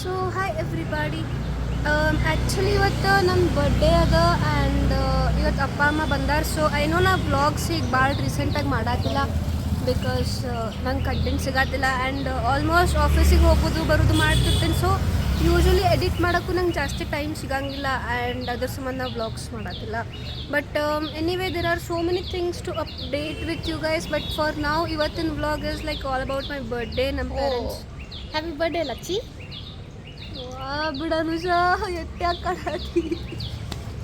So hi everybody. Actually ಇವತ್ತು ನನ್ನ birthday ಅದ ಆ್ಯಂಡ್ ಇವತ್ತು ಅಪ್ಪ ಅಮ್ಮ ಬಂದಾರ. ಸೊ ಐನೋ ನಾ ವ್ಲಾಗ್ಸ್ ಈಗ ಭಾಳ ರೀಸೆಂಟಾಗಿ ಮಾಡಾಕಿಲ್ಲ ಬಿಕಾಸ್ ನಂಗೆ ಕಂಟೆಂಟ್ ಸಿಗತ್ತಿಲ್ಲ ಆ್ಯಂಡ್ ಆಲ್ಮೋಸ್ಟ್ ಆಫೀಸಿಗೆ ಹೋಗೋದು ಬರೋದು ಮಾಡ್ತಿರ್ತೀನಿ. ಸೊ ಯೂಶ್ವಲಿ ಎಡಿಟ್ ಮಾಡೋಕ್ಕೂ ನಂಗೆ ಜಾಸ್ತಿ ಟೈಮ್ ಸಿಗಂಗಿಲ್ಲ ಆ್ಯಂಡ್ ಅದ್ರ ಸಂಬಂಧ ನಾವು ವ್ಲಾಗ್ಸ್ ಮಾಡತ್ತಿಲ್ಲ. But anyway there are so many things to update with you guys. But for ನಾವು ಇವತ್ತಿನ vlog is like all about my birthday. ನಮ್ಮ ಪೇರೆಂಟ್ಸ್ ಹ್ಯಾಪಿ ಬರ್ಡೇ ಲಚ್ಚಿ. ಬಿಡೋನು ಎಟ್ಟೆ ಹಾಕಿ.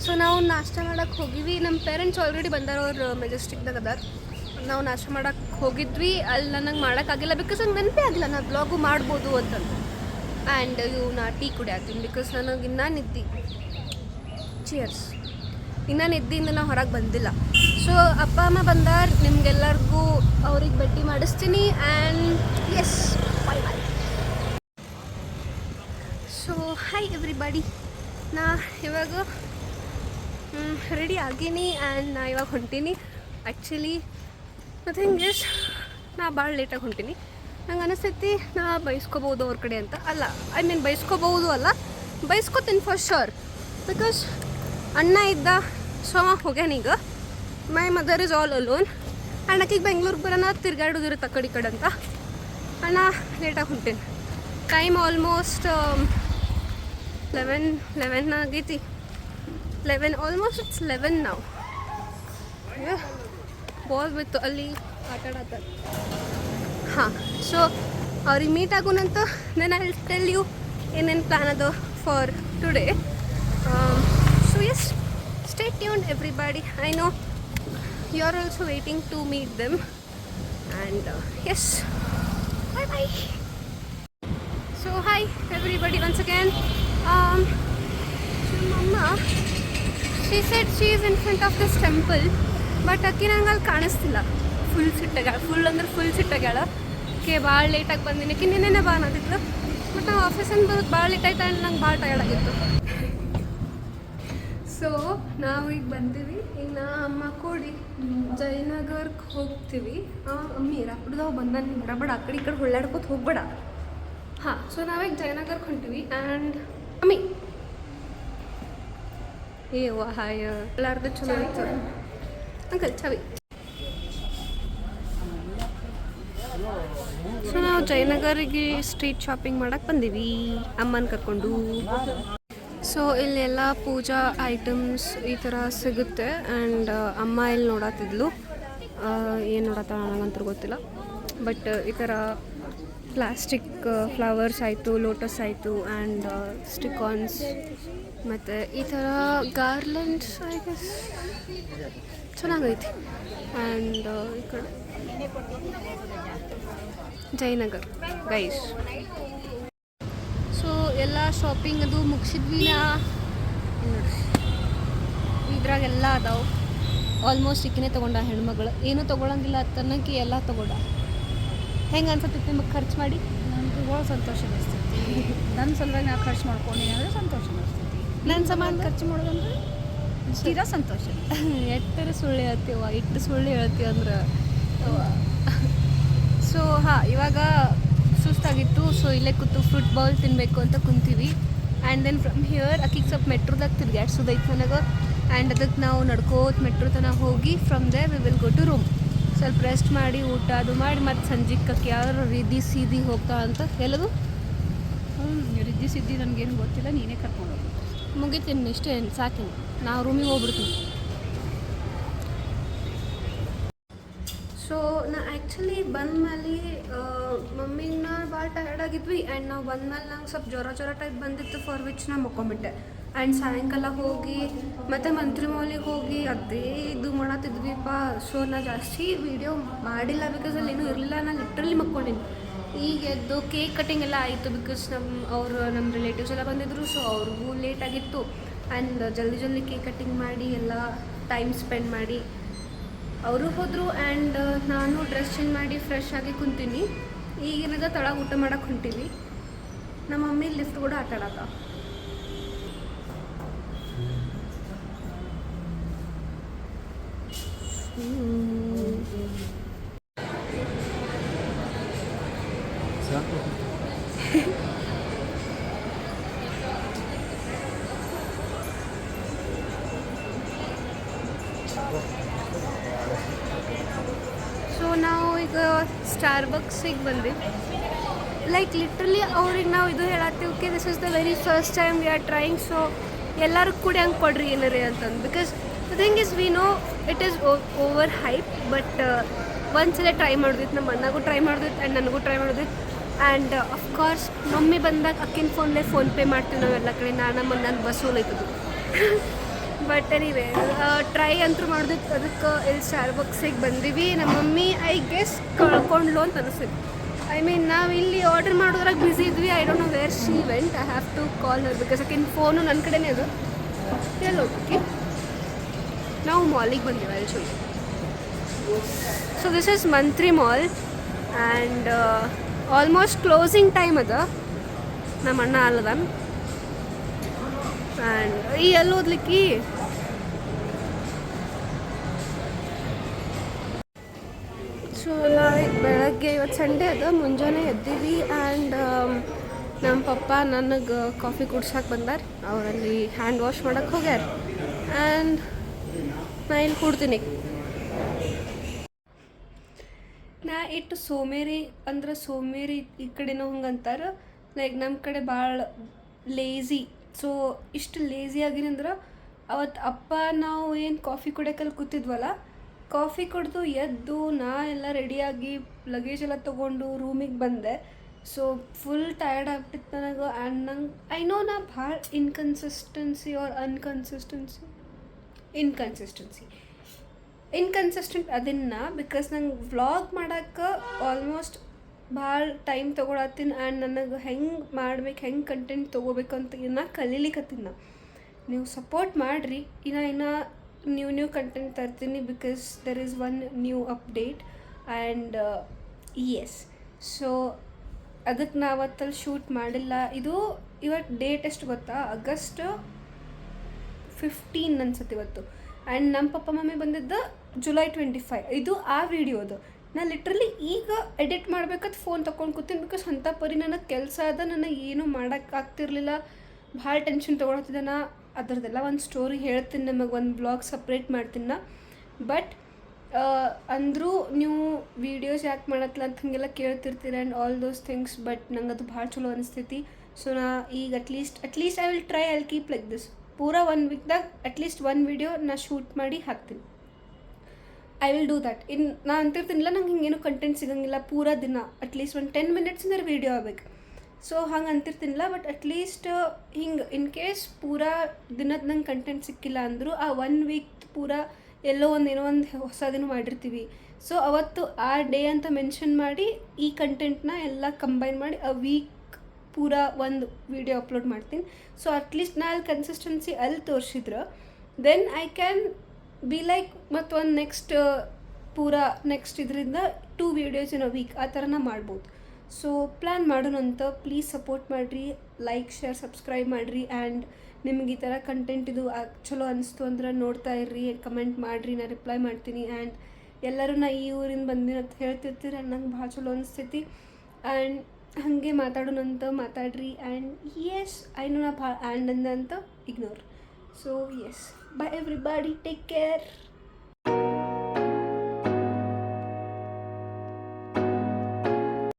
ಸೊ ನಾವು ನಾಷ್ಟ ಮಾಡಕ್ಕೆ ಹೋಗಿವಿ. ನಮ್ಮ ಪೇರೆಂಟ್ಸ್ ಆಲ್ರೆಡಿ ಬಂದಾರ, ಅವ್ರು ಮೆಜೆಸ್ಟಿಕ್ದಾಗ ಅದಾರ. ನಾವು ನಾಷ್ಟ ಮಾಡಕ್ಕೆ ಹೋಗಿದ್ವಿ. ಅಲ್ಲಿ ನನಗೆ ಮಾಡೋಕ್ಕಾಗಿಲ್ಲ ಬಿಕಾಸ್ ನಂಗೆ ನೆನಪೇ ಆಗಿಲ್ಲ ನಾ ಬ್ಲಾಗು ಮಾಡ್ಬೋದು ಅಂತಂದು. ಆ್ಯಂಡ್ ನಾ ಟೀ ಕುಡಿಯಾತೀನಿ ಬಿಕಾಸ್ ನನಗೆ ಇನ್ನೂ ನಿದ್ದೆ. ಚಿಯರ್ಸ್. ಇನ್ನೂ ನಿದ್ದೆಯಿಂದ ನಾವು ಹೊರಗೆ ಬಂದಿಲ್ಲ. ಸೊ ಅಪ್ಪ ಅಮ್ಮ ಬಂದಾರ, ನಿಮ್ಗೆಲ್ಲರಿಗೂ ಅವ್ರಿಗೆ ಭೇಟಿ ಮಾಡಿಸ್ತೀನಿ. And yes, bye bye. So hi everybody. ನಾ ಇವಾಗ ರೆಡಿ ಆಗೀನಿ ಆ್ಯಂಡ್ ನಾ ಇವಾಗ ಹೊಂಟೀನಿ. ಆ್ಯಕ್ಚುಲಿ ನಥಿಂಗ್ ಇಸ್, ನಾ ಭಾಳ ಲೇಟಾಗಿ ಹೊಂಟೀನಿ. ನಂಗೆ ಅನಿಸ್ತೈತಿ ನಾ ಬೈಸ್ಕೋಬೋದು ಅವ್ರ ಕಡೆ ಅಂತ. ಅಲ್ಲ, ಐ ಮೀನ್ ಬೈಸ್ಕೋಬೋದು ಅಲ್ಲ, ಬೈಸ್ಕೋತೀನಿ ಫಾರ್ ಶೋರ್. ಬಿಕಾಸ್ ಅಣ್ಣ ಇದ್ದ, ಸೊ ಹೋಗ್ಯಾನೀಗ. My mother is all alone and ಆಕಿಗೆ ಬೆಂಗ್ಳೂರಿಗೆ ಬರೋಣ ತಿರ್ಗಾಡೋದಿರುತ್ತೆ ಆ ಕಡೆ ಈ ಕಡೆ ಅಂತ. ಅಣ್ಣ ಲೇಟಾಗಿ ಹೊಂಟೀನಿ. ಟೈಮ್ ಆಲ್ಮೋಸ್ಟ್ 11 ಆಗೈತಿ. 11 ಆಲ್ಮೋಸ್ಟ್ ಇಟ್ಸ್ 11 ನಾವು. ಬಾಲ್ ಬಿತ್ತು ಅಲ್ಲಿ ಆಟಾಡತ್ತ. ಹಾಂ, ಸೊ ಅವ್ರಿಗೆ ಮೀಟ್ ಆಗೋಣಂತ. Then I will tell you ಏನೇನು ಪ್ಲ್ಯಾನ್ ಅದ for today. So yes, stay tuned everybody. I know you are also waiting to meet them and yes, bye bye. So hi everybody once again. Mama, she said she is in front of this temple, but ಅಕ್ಕಿ ನಂಗೆ ಅಲ್ಲಿ ಕಾಣಿಸ್ತಿಲ್ಲ. Full ಸಿಟ್ಟಾಗ್ಯಾಳ, full ಸಿಟ್ಟಾಗ್ಯಾಳ. ಭಾಳ ಲೇಟಾಗಿ ಬಂದಿನಿ. ಅಕ್ಕಿ ನಿನ್ನೆ ಬಾ ಅನ್ನೋದಿತ್ತು, ಬಟ್ ನಾವು ಆಫೀಸಿಂದ ಬರೋದು ಭಾಳ ಲೇಟ್ ಆಯ್ತು ಆ್ಯಂಡ್ ನಂಗೆ ಭಾಳ ಟಯರ್ಡ್ ಆಗಿತ್ತು. ಸೊ ನಾವು ಈಗ ಬಂದೀವಿ. ಈಗ ನಾ ಅಮ್ಮ ಕೂಡಿ ಜಯನಗರ್ಗೆ ಹೋಗ್ತೀವಿ. ಅಮ್ಮಿ ರಾಪಿಡ್ದವು ಬಂದಾನೆ, ಬರಬೇಡ ಆ ಕಡೆ ಈ ಕಡೆ ಹೊಳ್ಳಾಡ್ಕೋತ ಹೋಗ್ಬೇಡ. ಹಾಂ, ಸೊ ನಾವೀಗ ಜಯನಗರ್ಗೆ ಹೊಂಟೀವಿ. ಆ್ಯಂಡ್ ಅಮ್ಮಿ ಹಾಯ್ ಎಲ್ಲಾರ್ದು ಚಲೋ ಇತ್ತು ಅಂಕಲ್ ಚಾವಿ. ಸೊ ನಾವು ಜಯನಗರಿಗೆ ಸ್ಟ್ರೀಟ್ ಶಾಪಿಂಗ್ ಮಾಡಕ್ಕೆ ಬಂದೀವಿ ಅಮ್ಮನ ಕರ್ಕೊಂಡು. ಸೊ ಇಲ್ಲೆಲ್ಲ ಪೂಜಾ ಐಟಮ್ಸ್ ಈ ಥರ ಸಿಗುತ್ತೆ. ಆ್ಯಂಡ್ ಅಮ್ಮ ಇಲ್ಲಿ ನೋಡತ್ತಿದ್ಲು. ಏನು ನೋಡತ್ತಾಳ ನನಗಂತೂ ಗೊತ್ತಿಲ್ಲ. ಬಟ್ ಈ ಥರ ಪ್ಲಾಸ್ಟಿಕ್ ಫ್ಲವರ್ಸ್ ಆಯಿತು, ಲೋಟಸ್ ಆಯಿತು ಆ್ಯಂಡ್ ಸ್ಟಿಕಾನ್ಸ್ ಮತ್ತು ಈ ಥರ ಗಾರ್ಲೆಂಡ್ಸ್ ಐ ಗೆಸ್ ಚೆನ್ನಾಗೈತಿ. ಆ್ಯಂಡ್ ಈ ಕಡೆ ಜಯನಗರ್ ಗೈಸ್. ಸೊ ಎಲ್ಲ ಶಾಪಿಂಗ್ ಅದು ಮುಗಿಸಿದ್ವಿ. ನೋಡ್ರಿ ಇದ್ರಾಗೆಲ್ಲ ಅದಾವೆ. ಆಲ್ಮೋಸ್ಟ್ ಇಕ್ಕಿನೇ ತೊಗೊಂಡ ಹೆಣ್ಮಗಳು, ಏನೂ ತೊಗೊಳಂಗಿಲ್ಲ ತನ್ನಕ್ಕೆ ಎಲ್ಲ ತೊಗೊಂಡ. ಹೆಂಗೆ ಅನ್ಸತ್ತೈತಿ ನಿಮಗೆ ಖರ್ಚು ಮಾಡಿ? ನನಗೆ ಭಾಳ ಸಂತೋಷ ಅನಿಸ್ತೈತಿ. ನನ್ನ ಸಲುವಾಗಿ ನಾವು ಖರ್ಚು ಮಾಡ್ಕೊಂಡು ಅಂದರೆ ಸಂತೋಷ ಅನಿಸ್ತೈತಿ. ನನ್ನ ಸಮಾನ ಖರ್ಚು ಮಾಡೋದಂದ್ರೆ ತೀರಾ ಸಂತೋಷ. ಎಟ್ಟರೆ ಸುಳ್ಳು ಹೇಳ್ತೀವ, ಇಟ್ಟು ಸುಳ್ಳು ಹೇಳ್ತೀವಿ ಅಂದ್ರೆ. ಸೊ ಹಾಂ, ಇವಾಗ ಸುಸ್ತಾಗಿತ್ತು. ಸೊ ಇಲ್ಲೇ ಕೂತು ಫ್ರೂಟ್ ಬೌಲ್ ತಿನ್ನಬೇಕು ಅಂತ ಕುಂತೀವಿ. ಆ್ಯಂಡ್ ದೆನ್ ಫ್ರಮ್ ಹಿಯರ್ ಅಕ್ಕಿಗೆ ಸ್ವಲ್ಪ ಮೆಟ್ರೋದಾಗ ತಿರ್ಗಾಡ್ಸೋದೈತೆ ನನಗೆ. ಆ್ಯಂಡ್ ಅದಕ್ಕೆ ನಾವು ನಡ್ಕೋತ ಮೆಟ್ರೋ ತನಕ ಹೋಗಿ from there we will go to room. ಸ್ವಲ್ಪ ರೆಸ್ಟ್ ಮಾಡಿ ಊಟ ಅದು ಮಾಡಿ ಮತ್ತು ಸಂಜೆಗೆ ಯಾರು ರಿದ್ದಿ ಸೀದಿ ಹೋಗ್ತಾ ಅಂತ ಎಲ್ಲದು ರಿದ್ದಿ ಸಿದ್ದಿ ನನಗೇನು ಗೊತ್ತಿಲ್ಲ, ನೀನೇ ಕರ್ಕೊಂಡು ಹೋಗಿ. ಮುಗಿತೀನಿ ಇಷ್ಟೇ, ಸಾಕಿನಿ. ನಾವು ರೂಮಿಗೆ ಹೋಗ್ಬಿಡ್ತೀನಿ. ಸೊ ನಾ ಆ್ಯಕ್ಚುಲಿ ಬಂದಮೇಲೆ ಮಮ್ಮಿಗೆ ನಾ ಭಾಳ ಟಯರ್ಡ್ ಆಗಿದ್ವಿ. ಆ್ಯಂಡ್ ನಾವು ಬಂದಮೇಲೆ ನಂಗೆ ಸ್ವಲ್ಪ ಜ್ವರ ಟೈಪ್ ಬಂದಿತ್ತು, ಫಾರ್ ವಿಚ್ ನಾ ಮಕ್ಕೊಂಬಿಟ್ಟೆ. ಆ್ಯಂಡ್ ಸಾಯಂಕಾಲ ಹೋಗಿ ಮತ್ತು ಮಂತ್ರಿ ಮಾಲಿಗೆ ಹೋಗಿ ಅದೇ ಇದು ಮಾಡತ್ತಿದ್ವಿಪ್ಪ. ಸೊ ನಾ ಜಾಸ್ತಿ ವೀಡಿಯೋ ಮಾಡಿಲ್ಲ ಬಿಕಾಸ್ ಅಲ್ಲಿ ಏನೂ ಇರಲಿಲ್ಲ. ನಾನು ಲಿಟ್ರಲಿ ಮಕ್ಕೊಂಡಿನಿ. ಈಗ ಎದ್ದು ಕೇಕ್ ಕಟಿಂಗ್ ಎಲ್ಲ ಆಯಿತು ಬಿಕಾಸ್ ನಮ್ಮ ರಿಲೇಟಿವ್ಸ್ ಎಲ್ಲ ಬಂದಿದ್ದರು. ಸೊ ಅವ್ರಿಗೂ ಲೇಟ್ ಆಗಿತ್ತು. ಆ್ಯಂಡ್ ಜಲ್ದಿ ಕೇಕ್ ಕಟಿಂಗ್ ಮಾಡಿ ಎಲ್ಲ ಟೈಮ್ ಸ್ಪೆಂಡ್ ಮಾಡಿ ಅವರು ಹೋದರು. ಆ್ಯಂಡ್ ನಾನು ಡ್ರೆಸ್ ಚೇಂಜ್ ಮಾಡಿ ಫ್ರೆಶ್ ಆಗಿ ಕುಂತೀನಿ. ಈಗಿನದ ತಳಗೆ ಊಟ ಮಾಡೋಕೆ ಹೊಂಟೀವಿ. ನಮ್ಮ ಮಮ್ಮಿ ಲಿಫ್ಟ್ ಕೂಡ ಆಟ ಆಡತ್ತ. ಸ್ಟಾರ್ಬಕ್ಸಿಗೆ ಬಂದ್ವಿ. ಲೈಕ್ ಲಿಟ್ರಲಿ ಅವ್ರಿಗೆ ನಾವು ಇದು ಹೇಳತ್ತೀವಿ, okay this is the very first time we are trying, so ಎಲ್ಲರೂ ಕೂಡಿ ಹಂಗೆ ಕೊಡ್ರಿ ಏನಾರೇ ಅಂತಂದು. Because the thing is we know it is over hype, but ಒಂದ್ಸಲ ಟ್ರೈ ಮಾಡಿದ್ವಿ, ನಮ್ಮ ಅಣ್ಣಗೂ ಟ್ರೈ ಮಾಡಿದ್ವಿ ಆ್ಯಂಡ್ ನನಗೂ ಟ್ರೈ ಮಾಡಿದ್ವಿ. ಆ್ಯಂಡ್ ಅಫ್ಕೋರ್ಸ್ ಮಮ್ಮಿ ಬಂದಾಗ ಅಕ್ಕಿನ ಫೋನ್ಪೇ ಮಾಡ್ತೀವಿ ನಾವೆಲ್ಲ ಕಡೆ, ನಾನು ಬಸ್ಸಲ್ಲಿ ಐತದು. ಬಟ್ ಎನಿವೇ ಟ್ರೈ ಅಂತೂ ಮಾಡಿದ್ವಿ. ಅದಕ್ಕೆ ಇಲ್ಲಿ ಸ್ಟಾರ್ಬಕ್ಸಿಗೆ ಬಂದೀವಿ. ನಮ್ಮ ಮಮ್ಮಿ ಐ ಗೆಸ್ ಕಳ್ಕೊಂಡ್ಲು ಅಂತ ಅನಿಸ್ತೈತಿ. ಐ ಮೀನ್ ನಾವು ಇಲ್ಲಿ ಆರ್ಡರ್ ಮಾಡೋದ್ರಾಗ ಬ್ಯುಸಿ ಇದ್ವಿ. I don't know where she went. I have to call her because ಆಕಿನ ಫೋನು ನನ್ನ ಕಡೆನೇ ಅದು. ಎಲ್ಲಿ ಹೋಗಿ ನಾವು ಮಾಲಿಗೆ ಬಂದೀವಿ ಅಲ್ಲಿ ಶೋ. So this is Mantri Mall and almost closing time ಅದ. ನಮ್ಮ ಅಣ್ಣ ಅಲ್ಲದ ಆ್ಯಂಡ್ ಈ ಎಲ್ಲಿ ಓದ್ಲಿಕ್ಕೆ ಸೊ ಲೈಕ್ ಬೆಳಗ್ಗೆ ಇವತ್ತು ಸಂಡೇ ಅದ, ಮುಂಜಾನೆ ಎದ್ದೀವಿ ಆ್ಯಂಡ್ ನಮ್ಮ ಪಪ್ಪ ನನಗೆ ಕಾಫಿ ಕುಡ್ಸಕ್ಕೆ ಬಂದಾರ. ಅವರಲ್ಲಿ ಹ್ಯಾಂಡ್ ವಾಶ್ ಮಾಡೋಕ್ಕೆ ಹೋಗ್ಯಾರ ಆ್ಯಂಡ್ ನಾ ಇಲ್ಲಿ ಕೂಡ್ತೀನಿ. ನಾ ಇಟ್ಟು ಸೋಮೇರಿ ಅಂದ್ರೆ ಸೋಮೇರಿ ಈ ಕಡೆನೂ ಹಂಗೆ ಅಂತಾರೆ. ಲೈಕ್ ನಮ್ಮ ಕಡೆ ಭಾಳ ಲೇಝಿ. ಸೊ ಇಷ್ಟು ಲೇಝಿ ಆಗಿರಂದ್ರೆ ಅವತ್ತು ಅಪ್ಪ ನಾವು ಏನು ಕಾಫಿ ಕುಡಿಯೋಕಲ್ಲಿ ಕೂತಿದ್ವಲ್ಲ, ಕಾಫಿ ಕುಡಿದು ಎದ್ದು ನಾ ಎಲ್ಲ ರೆಡಿಯಾಗಿ ಲಗೇಜ್ ಎಲ್ಲ ತೊಗೊಂಡು ರೂಮಿಗೆ ಬಂದೆ. ಸೊ ಫುಲ್ ಟಯರ್ಡ್ ಆಗ್ಬಿಟ್ಟಿತ್ತು ನನಗೆ. ಆ್ಯಂಡ್ ನಂಗೆ ಐ ನೋ ನಾ ಭಾಳ ಇನ್ಕನ್ಸಿಸ್ಟೆನ್ಸಿ ಇನ್ಕನ್ಸಿಸ್ಟೆಂಟ್ ಅದನ್ನು, ಬಿಕಾಸ್ ನಂಗೆ ವ್ಲಾಗ್ ಮಾಡೋಕ್ಕೆ ಆಲ್ಮೋಸ್ಟ್ ಭಾಳ ಟೈಮ್ ತೊಗೊಳತ್ತೀನಿ. ಆ್ಯಂಡ್ ನನಗೆ ಹೆಂಗೆ ಮಾಡ್ಬೇಕು, ಹೆಂಗೆ ಕಂಟೆಂಟ್ ತೊಗೋಬೇಕು ಅಂತ ಇನ್ನು ಕಲೀಲಿಕ್ಕತ್ತೀನಿ ನಾ. ನೀವು ಸಪೋರ್ಟ್ ಮಾಡಿರಿ, ಇನ್ನು ನ್ಯೂ ಕಂಟೆಂಟ್ ತರ್ತೀನಿ because there is one new update and yes. So ಅದಕ್ಕೆ ನಾ ಅವತ್ತಲ್ಲಿ ಶೂಟ್ ಮಾಡಿಲ್ಲ. ಇದು ಇವತ್ತು ಡೇಟ್ ಎಷ್ಟು ಗೊತ್ತಾ? ಆಗಸ್ಟ್ 15 ಅನ್ಸುತ್ತೆ ಇವತ್ತು. ಆ್ಯಂಡ್ ನಮ್ಮ ಪಪ್ಪ ಮಮ್ಮಿ ಬಂದಿದ್ದು ಜುಲೈ 25. ಇದು ಆ ವಿಡಿಯೋದು. ನಾನು ಲಿಟ್ರಲಿ ಈಗ ಎಡಿಟ್ ಮಾಡ್ಬೇಕಂತ ಫೋನ್ ತೊಗೊಂಡು ಕೂತೀನಿ ಬಿಕಾಸ್ ಅಂಥ ಪರಿ ನನಗೆ ಕೆಲಸ ಅದ. ನನಗೆ ಏನೂ ಮಾಡೋಕ್ಕಾಗ್ತಿರ್ಲಿಲ್ಲ, ಭಾಳ ಟೆನ್ಷನ್ ತೊಗೊಳತ್ತಿದ್ದೆ ನಾ. ಅದರದ್ದೆಲ್ಲ ಒಂದು ಸ್ಟೋರಿ ಹೇಳ್ತೀನಿ, ನಿಮಗೆ ಒಂದು ಬ್ಲಾಗ್ ಸಪ್ರೇಟ್ ಮಾಡ್ತೀನಿ ನಾ. ಬಟ್ ಅಂದರೂ ನೀವು ವೀಡಿಯೋಸ್ ಯಾಕೆ ಮಾಡತ್ತಲ್ಲ ಅಂತ ಹಾಗೆಲ್ಲ ಕೇಳ್ತಿರ್ತೀರ and all those things. But ನಂಗೆ ಅದು ಭಾಳ ಚಲೋ ಅನಿಸ್ತೈತಿ. ಸೊ ನಾ ಈಗ at least I will try, I keep like this. ಪೂರಾ 1 ವೀಕ್ದಾಗ ಅಟ್ಲೀಸ್ಟ್ 1 ವಿಡಿಯೋ ನಾ ಶೂಟ್ ಮಾಡಿ ಹಾಕ್ತೀನಿ. I will do that. ನಾ ಅಂತಿರ್ತೀನಿಲ್ಲ, ನಂಗೆ ಹಿಂಗೇನು ಕಂಟೆಂಟ್ ಸಿಗೋಂಗಿಲ್ಲ ಪೂರಾ ದಿನ. ಅಟ್ಲೀಸ್ಟ್ ಒಂದು 10 ಮಿನಿಟ್ಸಿಂದ ವೀಡಿಯೋ ಆಗ್ಬೇಕು. ಸೊ ಹಂಗೆ ಅಂತಿರ್ತೀನಿಲ್ಲ. ಬಟ್ ಅಟ್ಲೀಸ್ಟ್ ಹಿಂಗೆ ಇನ್ ಕೇಸ್ ಪೂರಾ ದಿನದ ನಂಗೆ ಕಂಟೆಂಟ್ ಸಿಕ್ಕಿಲ್ಲ ಅಂದರೂ ಆ 1 ವೀಕ್ ಪೂರಾ ಎಲ್ಲೋ ಏನೋ ಒಂದು ಹೊಸದೇನೋ ಮಾಡಿರ್ತೀವಿ. ಸೊ ಅವತ್ತು ಆ ಡೇ ಅಂತ ಮೆನ್ಷನ್ ಮಾಡಿ ಈ ಕಂಟೆಂಟ್ನ ಎಲ್ಲ ಕಂಬೈನ್ ಮಾಡಿ ಆ ವೀಕ್ ಪೂರಾ ಒಂದು ವಿಡಿಯೋ ಅಪ್ಲೋಡ್ ಮಾಡ್ತೀನಿ. ಸೊ ಅಟ್ಲೀಸ್ಟ್ ನಾ ಅಲ್ಲಿ ಕನ್ಸಿಸ್ಟೆನ್ಸಿ ಅಲ್ಲಿ ತೋರಿಸಿದ್ರೆ then I can be like ಮತ್ತೊಂದು ನೆಕ್ಸ್ಟ್ ಇದರಿಂದ 2 ವೀಡಿಯೋಸ್ ಇನ್ ಅ ವೀಕ್ ಆ ಥರ ನಾ ಮಾಡ್ಬೋದು. ಸೊ ಪ್ಲ್ಯಾನ್ ಮಾಡೋಣ ಅಂತ. ಪ್ಲೀಸ್ ಸಪೋರ್ಟ್ ಮಾಡಿರಿ, ಲೈಕ್ ಶೇರ್ ಸಬ್ಸ್ಕ್ರೈಬ್ ಮಾಡಿರಿ. ಆ್ಯಂಡ್ ನಿಮ್ಗೆ ಈ ಥರ ಕಂಟೆಂಟ್ ಇದು ಚಲೋ ಅನಿಸ್ತು ಅಂದ್ರೆ ನೋಡ್ತಾ ಇರ್ರಿ, ಕಮೆಂಟ್ ಮಾಡಿರಿ, ನಾನು ರಿಪ್ಲೈ ಮಾಡ್ತೀನಿ. ಆ್ಯಂಡ್ ಎಲ್ಲರೂ ನಾ ಈ ಊರಿಂದ ಬಂದಿನ ಅಂತ ಹೇಳ್ತಿರ್ತೀರಿ ಆ್ಯಂಡ್ ನಂಗೆ ಭಾಳ ಚಲೋ ಅನಿಸ್ತೈತಿ. ಆ್ಯಂಡ್ ಹಾಗೆ ಮಾತಾಡೋಣಂತ ಮಾತಾಡ್ರಿ. ಆ್ಯಂಡ್ ಎಸ್ ಐ ನೋ ನಾ ಭಾಳ ಆ್ಯಂಡ್ ಅಂದ ಅಂತ ignore. So yes, bye everybody, take care.